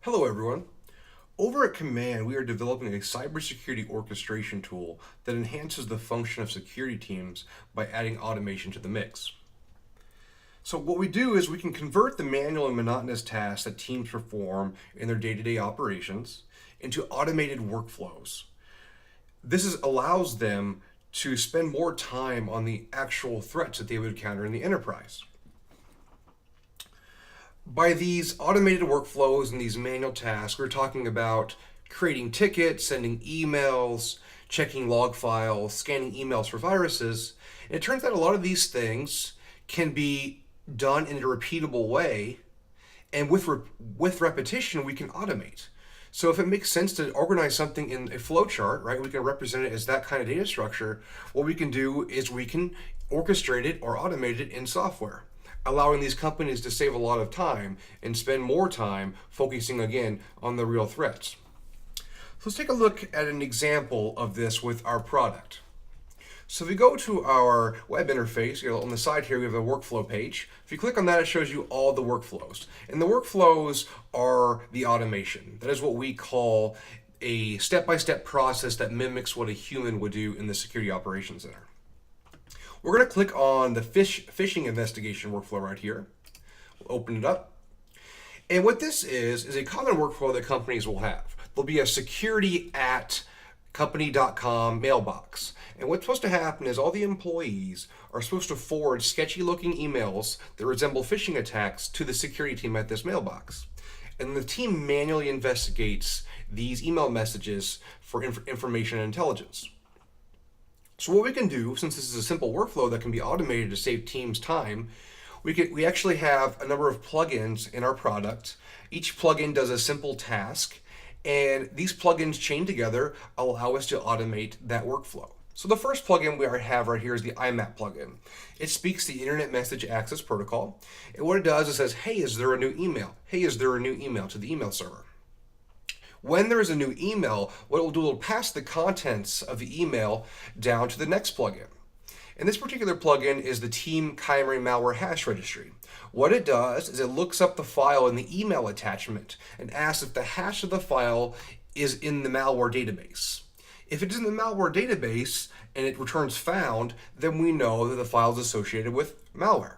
Hello everyone. Over at Komand, we are developing a cybersecurity orchestration tool that enhances the function of security teams by adding automation to the mix. So what we do is we can convert the manual and monotonous tasks that teams perform in their day-to-day operations into automated workflows. Allows them to spend more time on the actual threats that they would encounter in the enterprise. By these automated workflows and these manual tasks, we're talking about creating tickets, sending emails, checking log files, scanning emails for viruses. And it turns out a lot of these things can be done in a repeatable way, and with repetition, we can automate. So if it makes sense to organize something in a flowchart, right, we can represent it as that kind of data structure. What we can do is we can orchestrate it or automate it in software, allowing these companies to save a lot of time and spend more time focusing again on the real threats. So let's take a look at an example of this with our product. So if we go to our web interface, on the side here we have a workflow page. If you click on that, it shows you all the workflows. And the workflows are the automation. That is what we call a step-by-step process that mimics what a human would do in the Security Operations Center. We're going to click on the phishing investigation workflow right here. We'll open it up. And what this is a common workflow that companies will have. There'll be a security@company.com mailbox. And what's supposed to happen is all the employees are supposed to forward sketchy looking emails that resemble phishing attacks to the security team at this mailbox. And the team manually investigates these email messages for information and intelligence. So what we can do, since this is a simple workflow that can be automated to save teams time, we actually have a number of plugins in our product. Each plugin does a simple task, and these plugins chained together allow us to automate that workflow. So the first plugin we have right here is the IMAP plugin. It speaks the Internet Message Access Protocol, and what it does is says, hey, is there a new email? Hey, is there a new email to the email server? When there is a new email, what it will do, it will pass the contents of the email down to the next plugin. And this particular plugin is the Team Chimera Malware Hash Registry. What it does is it looks up the file in the email attachment and asks if the hash of the file is in the malware database. If it's in the malware database and it returns found, then we know that the file is associated with malware.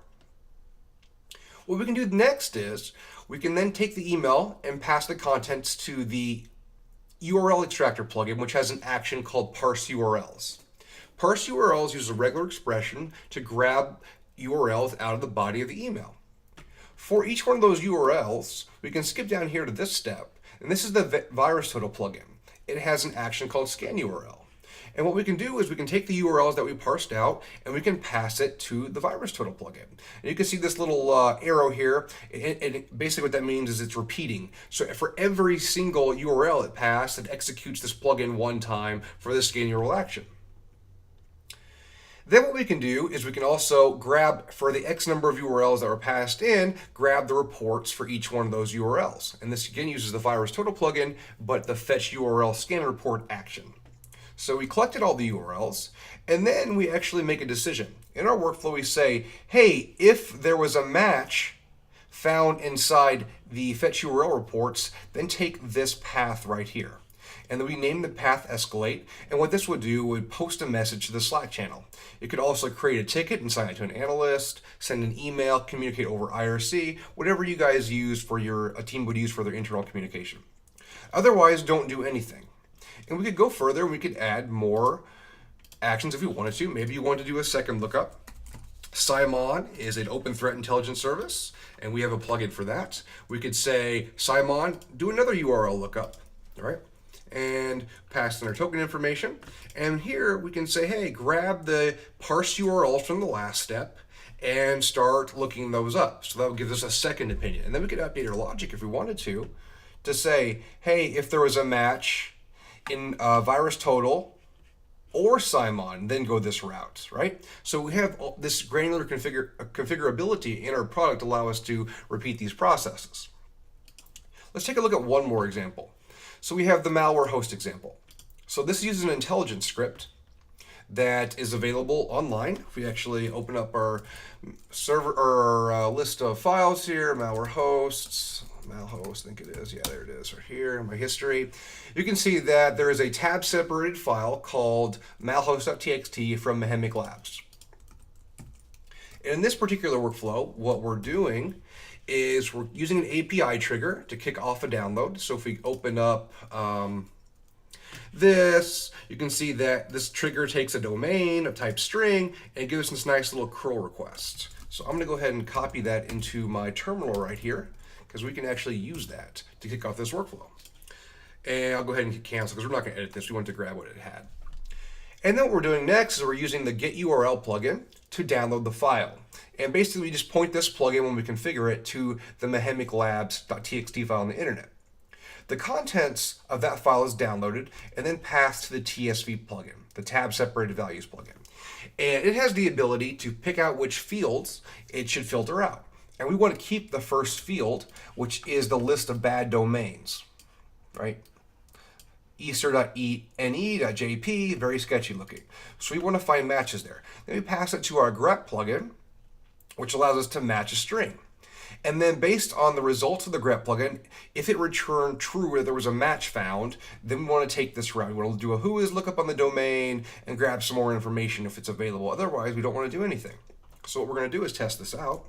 What we can do next is we can then take the email and pass the contents to the URL extractor plugin, which has an action called parse URLs. Parse URLs uses a regular expression to grab URLs out of the body of the email. For each one of those URLs, we can skip down here to this step, and this is the virus total plugin. It has an action called scan URL. And what we can do is we can take the URLs that we parsed out and we can pass it to the virus total plugin. And you can see this little arrow here, and basically what that means is it's repeating. So for every single URL it passed, it executes this plugin one time for the scan URL action. Then what we can do is we can also grab, for the X number of URLs that were passed in, grab the reports for each one of those URLs. And this again uses the virus total plugin, but the fetch URL scan report action. So we collected all the URLs, and then we actually make a decision. In our workflow, we say, hey, if there was a match found inside the fetch URL reports, then take this path right here. And then we name the path escalate, and what this would do would post a message to the Slack channel. It could also create a ticket and assign it to an analyst, send an email, communicate over IRC, whatever you guys use for a team would use for their internal communication. Otherwise, don't do anything. And we could go further, we could add more actions if we wanted to. Maybe you want to do a second lookup. Simon is an open threat intelligence service, and we have a plugin for that. We could say, Simon, do another URL lookup, all right? And pass in our token information. And here we can say, hey, grab the parse URLs from the last step and start looking those up. So that will give us a second opinion. And then we could update our logic if we wanted to say, hey, if there was a match in virus total or Simon, then go this route, right? So we have this granular configurability in our product allow us to repeat these processes. Let's take a look at one more example. So we have the malware host example. So this uses an intelligence script that is available online. If we actually open up our server or our list of files here, malware hosts, malhost, I think it is. Yeah, there it is right here in my history. You can see that there is a tab separated file called malhost.txt from Mahemic Labs. And in this particular workflow, what we're doing is we're using an API trigger to kick off a download. So if we open up this, you can see that this trigger takes a domain, a type string, and gives us this nice little curl request. So I'm going to go ahead and copy that into my terminal right here, because we can actually use that to kick off this workflow. And I'll go ahead and hit cancel, because we're not going to edit this. We want to grab what it had. And then what we're doing next is we're using the get URL plugin to download the file. And basically we just point this plugin when we configure it to the mahemiclabs.txt file on the internet. The contents of that file is downloaded and then passed to the TSV plugin, the tab separated values plugin. And it has the ability to pick out which fields it should filter out. And we want to keep the first field, which is the list of bad domains, right? Easter.ene.jp, very sketchy looking. So we want to find matches there. Then we pass it to our grep plugin, which allows us to match a string. And then based on the results of the grep plugin, if it returned true or there was a match found, then we want to take this route. We want to do a whois lookup on the domain and grab some more information if it's available. Otherwise, we don't want to do anything. So what we're going to do is test this out.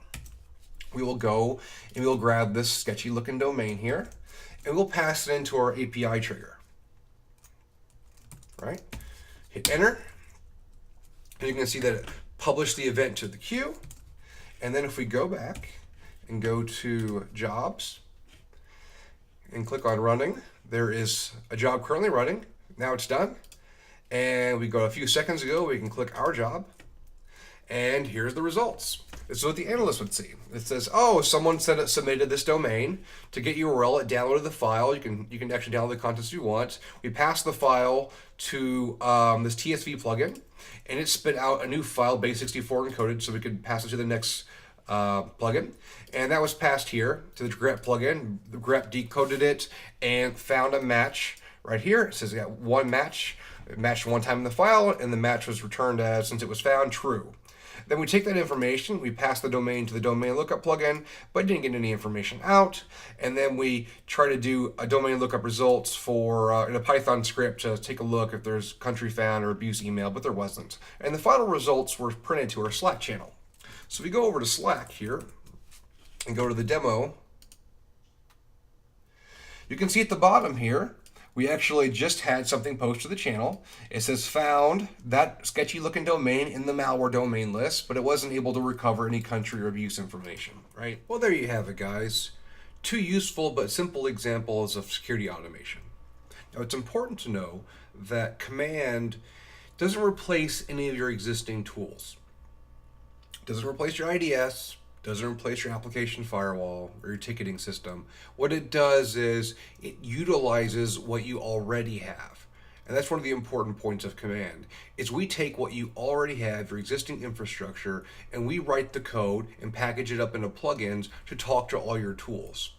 We will go and we'll grab this sketchy looking domain here, and we'll pass it into our API trigger. Right? Hit enter, and you can see that it published the event to the queue. And then if we go back and go to jobs and click on running, there is a job currently running. Now it's done. And we go a few seconds ago, we can click our job, and here's the results. This is what the analyst would see. It says, oh, someone submitted this domain to get URL. It downloaded the file. You can actually download the contents you want. We pass the file to this TSV plugin, and it spit out a new file, base64 encoded, so we could pass it to the next plugin. And that was passed here to the grep plugin. The grep decoded it and found a match right here. It says it got one match. It matched one time in the file, and the match was returned as, since it was found, true. Then we take that information, we pass the domain to the domain lookup plugin, but didn't get any information out. And then we try to do a domain lookup results for in a Python script to take a look if there's country found or abuse email, but there wasn't. And the final results were printed to our Slack channel. So we go over to Slack here and go to the demo. You can see at the bottom here, we actually just had something posted to the channel. It says found that sketchy looking domain in the malware domain list, but it wasn't able to recover any country or abuse information, right? Well, there you have it, guys. 2 useful but simple examples of security automation. Now, it's important to know that Komand doesn't replace any of your existing tools. It doesn't replace your IDS, doesn't replace your application firewall or your ticketing system. What it does is it utilizes what you already have. And that's one of the important points of Komand, is we take what you already have, your existing infrastructure, and we write the code and package it up into plugins to talk to all your tools.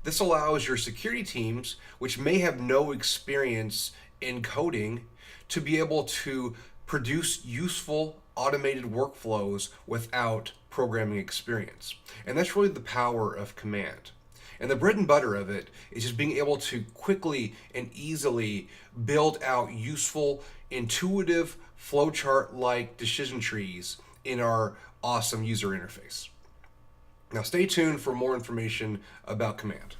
This allows your security teams, which may have no experience in coding, to be able to produce useful automated workflows without programming experience. And that's really the power of Komand. And the bread and butter of it is just being able to quickly and easily build out useful, intuitive flowchart-like decision trees in our awesome user interface. Now stay tuned for more information about Komand.